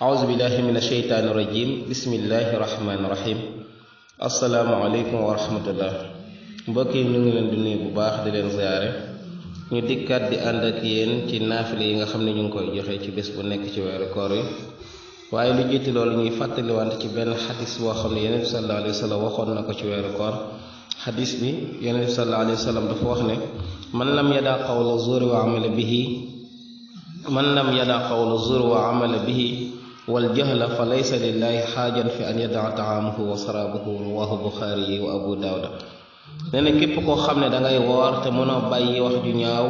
أعوذ بالله من الشيطان الرجيم بسم الله الرحمن الرحيم السلام عليكم ورحمة الله mbokki ñu ngi leen di nuyu bu baax di leen ziaré ñu dikkat di ànd ak yéen ci naafile yi nga xam ne ñu ngi koy joxe ci bés bu nekk ci weeru koor yi waaye lu jiitu loolu ñuy fàttali wante ci benn xadis boo xam ne yonent bi sallallahu alayhi wa sallam waxoon na ko ci weeru koor xadis bi yonent bi sallallahu alayhi wa sallam dafa wax ne man lam yada qawla zuuri wa amala bihi والجهل فليس لله حاجة في أن يدع طعامه وشرابه رواه البخاري وأبو داود neena képp koo xam ne da ngay woor te mënoo bàyyi wax ju ñaaw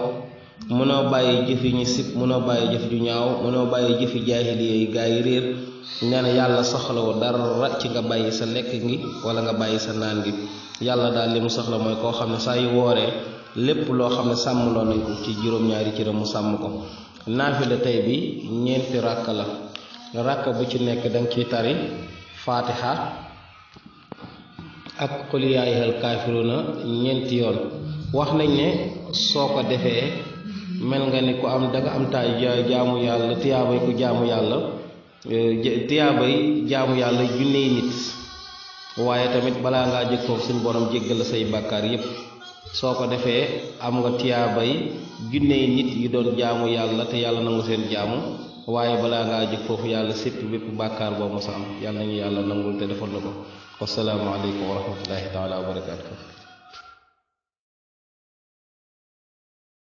mënoo bàyyi jëfi ñu sib mënoo bàyyi jëf ju ñaaw mënoo bàyyi jëfi jaahiliya yi gaa yi réer nee na yàlla soxlawu dara ci nga bàyyi sa lekk gi wala nga bàyyi sa naan gi yàlla daal li mu soxla mooy koo xam ne saa yu wooree lépp loo xam ne sàmmloo nañ ko ci juróom-ñaari cëram mu sàmm ko naafila tey bi ñeenti ràkk la rakka bu ci nekk danga ciy tari fatiha ak qul yaa ayyuhal kaafiruuna ñeenti yoon wax nañ ne soo ko defee mel nga ni ku am danga am taay jaamu yàlla tiyaabay ku jaamu yàlla tiyaabay jaamu yàlla junney nit waaye tamit balaa ngaa jóg foofu suñu borom jéggal la say bàkkaar yépp soo ko defee am nga tiyaabay junney nit yu doon jaamu yàlla te yàlla nangu seen jaamu waaye balaa ngaa jóg foofu yàlla sépp bépp bàkkaar boo mos a am yàlla nañu yàlla nangul te defal na ko wassalaamu aleykum wa rahmatullahi taala wa barakaatu